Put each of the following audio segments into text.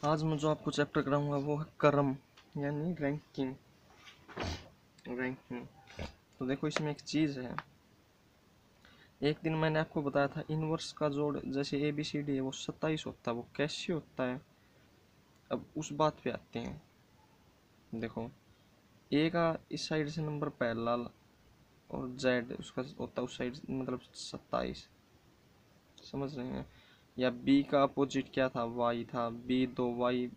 आज मैं जो आपको चैप्टर कराऊंगा वो है क्रम यानी रैंकिंग। रैंकिंग तो देखो, इसमें एक चीज़ है। एक दिन मैंने आपको बताया था इनवर्स का जोड़ जैसे ए बी सी डी है वो 27 होता है, वो कैसे होता है। अब उस बात पे आते हैं। देखो, ए का इस साइड से नंबर पहला और जेड उसका होता है उस साइड, मतलब 27, समझ रहे हैं। या बी का अपोजिट क्या था, वाई था, बी 2y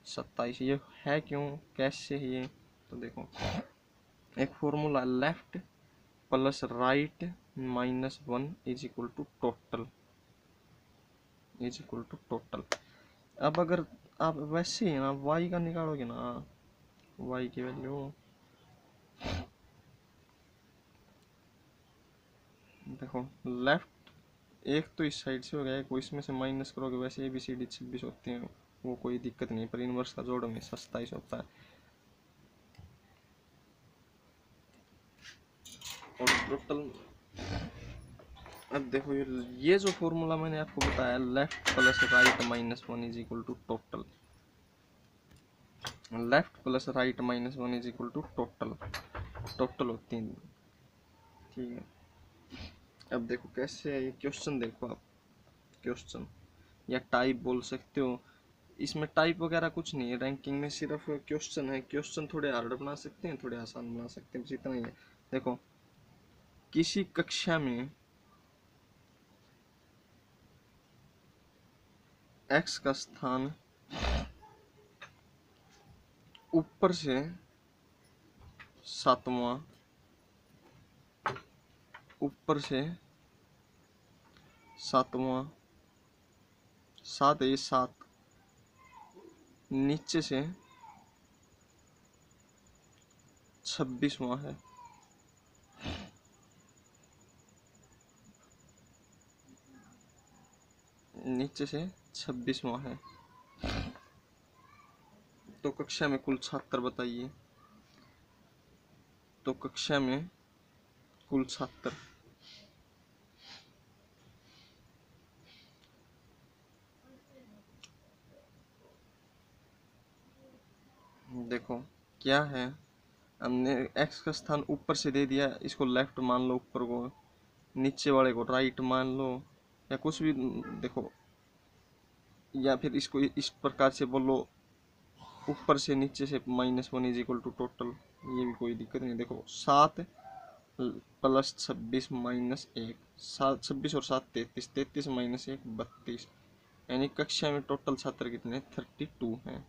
27। ये है क्यों, कैसे है ये, तो देखो एक formula, left plus right -1 is equal to total, is equal to total. अब अगर आप वैसे ही ना y का निकालोगे ना, y की वैल्यू देखो, लेफ्ट एक तो इस साइड से हो गया, कोई इसमें से माइनस करोगे, वैसे ए बी सी डी 26 होती हैं, वो कोई दिक्कत नहीं, पर इनवर्स का जोड़ में 27 होता है। और टोटल, अब देखो ये जो फॉर्मूला मैंने आपको बताया, left plus right -1 is equal to total, left plus right -1 is equal to total, total होती है, ठीक है। अब देखो कैसे है ये क्वेश्चन, देखो आप क्वेश्चन या टाइप बोल सकते हो, इसमें टाइप वगैरह कुछ नहीं है, रैंकिंग में सिर्फ क्वेश्चन है। क्वेश्चन थोड़े हार्ड बना सकते हैं, थोड़े आसान बना सकते हैं, बस इतना ही है। देखो, किसी कक्षा में x का स्थान ऊपर से 7वां, ऊपर से 7वां, 7 है 7, नीचे से 26वां है, नीचे से 26वां है, तो कक्षा में कुल छात्र बताइए। तो कक्षा में कुल छात्र, देखो क्या है, हमने x का स्थान ऊपर से दे दिया, इसको लेफ्ट मान लो, ऊपर को, नीचे वाले को राइट मान लो, या कुछ भी देखो, या फिर इसको इस प्रकार से बोलो, ऊपर से नीचे से -1 इज इक्वल टू टोटल, ये भी कोई दिक्कत नहीं। देखो 7 प्लस 26 -1, 7, 26 और 7 33, 33 -1 32, यानी कक्षा में टोटल छात्र कितने, 32 हैं,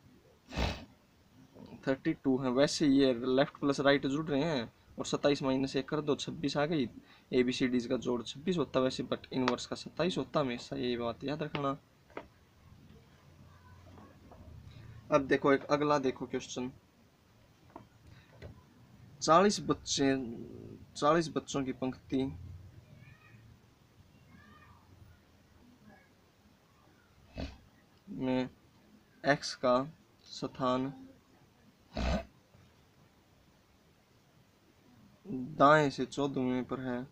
32 हैं। वैसे ये लेफ्ट प्लस राइट जुड़ रहे हैं, और 27 -1 कर दो, 26 आ गई। ए बी सी डी का जोड़ 26 होता है वैसे, बट इनवर्स का 27 होता है हमेशा, यही बात याद रखना। अब देखो एक अगला देखो क्वेश्चन, 40 बच्चे, 40 बच्चों की पंक्ति में x का स्थान दाएं से 14वें पर है,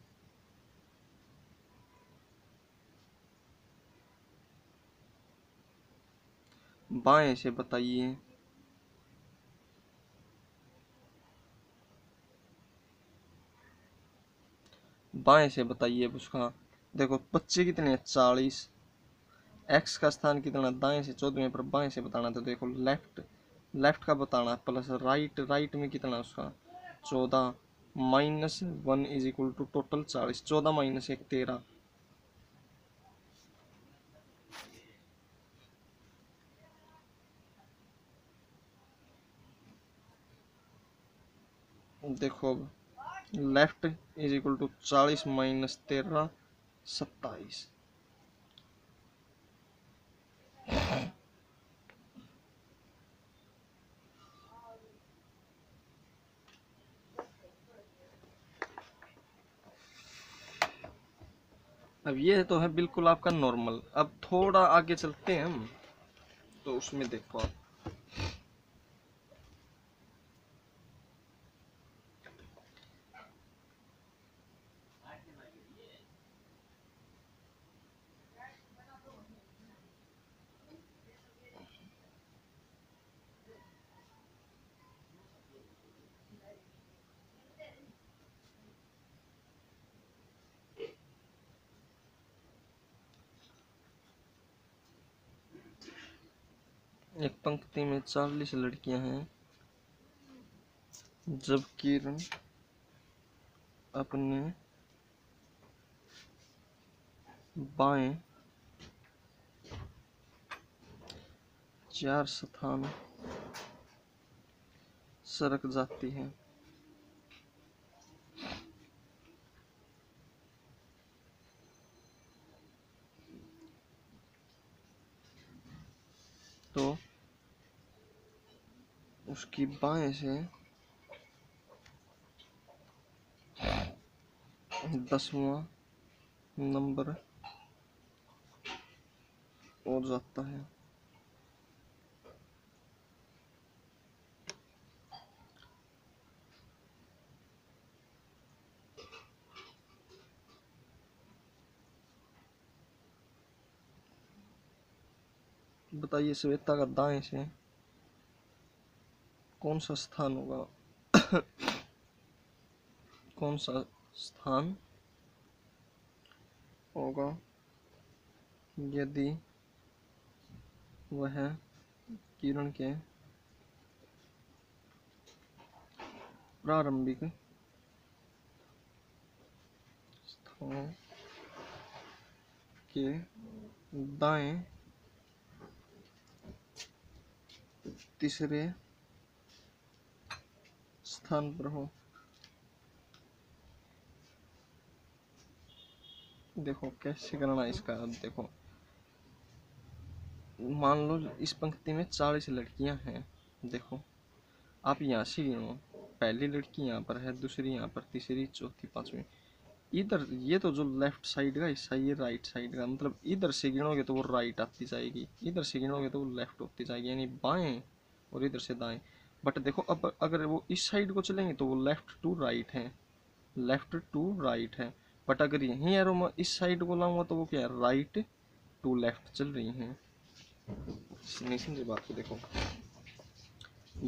बाएं से बताइए। बाएं से बताइए उसका। देखो बच्चे कितने हैं, 40, एक्स का स्थान कितना, दाएं से 14वें पर, बाएं से बताना। तो देखो लेफ्ट, लेफ्ट का बताना, प्लस राइट, राइट में कितना उसका 14, -1 इज इक्वल टू टोटल 40, 14 -1 13। देखो अब लेफ्ट इज इक्वल टू 40 -13 27। अब ये तो है बिल्कुल आपका नॉर्मल। अब थोड़ा आगे चलते हैं हम, तो उसमें देखो आप, एक पंक्ति में 40 लड़कियां हैं। जब किरण अपने बाएं 4 स्थान सरक जाती है तो उसकी बाएं से 10वां नंबर हो जाता है। बताइए श्वेता का दाएं से कौन सा स्थान होगा? कौन सा स्थान होगा यदि वह किरण के प्रारंभिक स्थानों के दाएं तीसरे स्थान पर हो। देखो कैसे करना है इसका। अब देखो, मान लो इस पंक्ति में 40 लड़कियां हैं। देखो आप यहाँ से गिनो, पहली लड़की यहाँ पर है, दूसरी यहाँ पर, तीसरी, चौथी, पांचवी। इधर ये तो जो लेफ्ट साइड का हिस्सा, ये राइट साइड का, मतलब इधर से गिनोगे तो वो राइट आती जाएगी, इधर से गिनोगे तो वो लेफ्ट होती जाएगी, यानी बाएं, और इधर से दाएं। बट देखो अब अगर वो इस साइड को चलेंगे तो वो लेफ्ट टू राइट है, लेफ्ट टू राइट है। बट अगर यहीं एरो मैं इस साइड को लाऊंगा तो वो क्या है, राइट टू लेफ्ट चल रही हैं। नहीं समझे बात को? देखो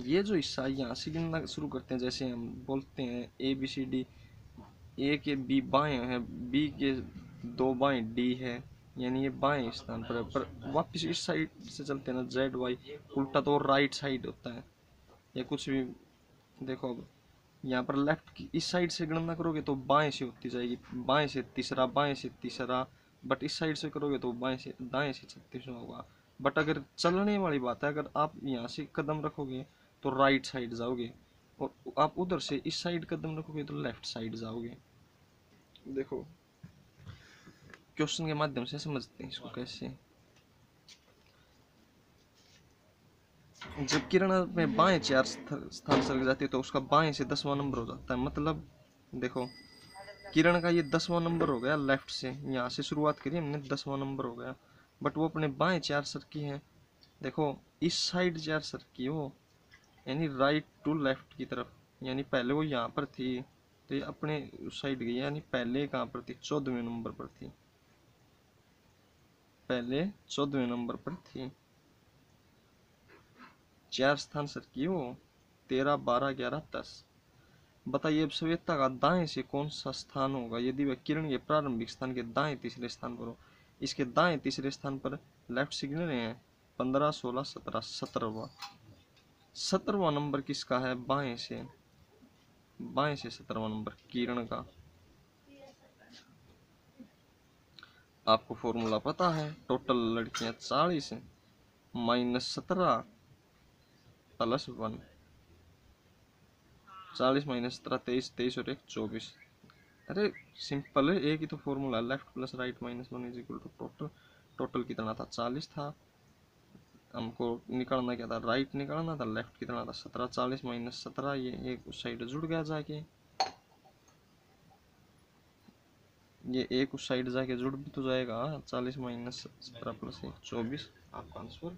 ये जो हिस्सा यहाँ से गिनना शुरू करते हैं, जैसे हम बोलते हैं ए बी सी डी, ए के बी बाएं है, बी के 2 बाएं, डी है, यानी ये बाएं स्थान पर है। पर वापस इस साइड से चलते हैं ना, जेड वाई, उल्टा तो राइट साइड होता है या कुछ भी। देखो अब यहाँ पर लेफ्ट की इस साइड से गणना करोगे तो बाएं से होती जाएगी, बाएं से तीसरा, बाएं से तीसरा। बट इस साइड से करोगे तो बाएं से दाएं से 36वां होगा। बट अगर चलने वाली बात है, अगर आप यहाँ से कदम रखोगे तो राइट साइड जाओगे, और आप उधर से इस साइड कदम रखोगे तो लेफ्ट साइड जाओगे। देखो क्वेश्चन के माध्यम से समझते हैं इसको कैसे। जब किरण में बाएं 4 स्थान सरक जाती है तो उसका बाएं से 10वां नंबर हो जाता है। मतलब देखो किरण का ये 10वां नंबर हो गया, लेफ्ट से यहाँ से शुरुआत करी हमने, 10वां नंबर हो गया। बट वो अपने बाएं 4 सरकी है। देखो इस साइड 4 सरकी हो, यानी राइट टू लेफ्ट की तरफ। यानी पहले वो यहाँ पर थी तो ये अपने उस साइड गई, यानी पहले कहाँ पर थी, 14वें नंबर पर थी, पहले 14वें नंबर पर थी। 4 स्थान सरकी हो, 13, 12, 11, 10। बताइए अब श्वेता का दाएं से कौन सा स्थान होगा यदि वह किरण के प्रारंभिक स्थान के दाएं तीसरे स्थान पर हो। इसके दाएं तीसरे स्थान पर लेफ्ट से गिन रहे हैं, 15, 16, 17, 17वां। 17वां नंबर किसका है, बाएं से, बाएं से 17वां नंबर किरण का। आपको फॉर्मूला पता है, टोटल लड़कियां 40 -17 +1, 40 -17 23, 23 और 1 24। अरे सिंपल है, एक ही तो formula, left plus right -1 is equal to total. Total कितना था, 40 था। हमको निकालना क्या था, राइट निकालना था, लेफ्ट कितना था, 17। 40 -17, ये एक उस साइड जुड़ गया जाके, ये एक उस साइड जाके जुड़ भी तो जाएगा। 40 -17 + 1 24, आपका आंसर।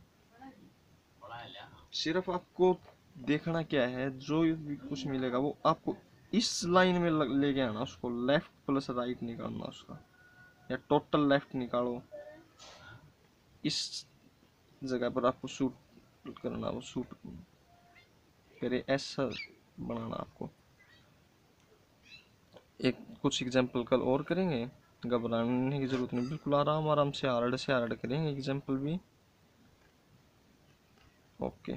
सिर्फ आपको देखना क्या है, जो भी कुछ मिलेगा वो आपको इस लाइन में लेके आना, उसको लेफ्ट प्लस राइट निकालना उसका, या टोटल लेफ्ट निकालो, इस जगह पर आपको शूट करना, वो शूट करे, ऐसा बनाना आपको। एक कुछ एग्जांपल कल और करेंगे, घबराने की जरूरत नहीं, बिल्कुल आराम आराम से हार्ड करेंगे एग्जांपल भी। ओके।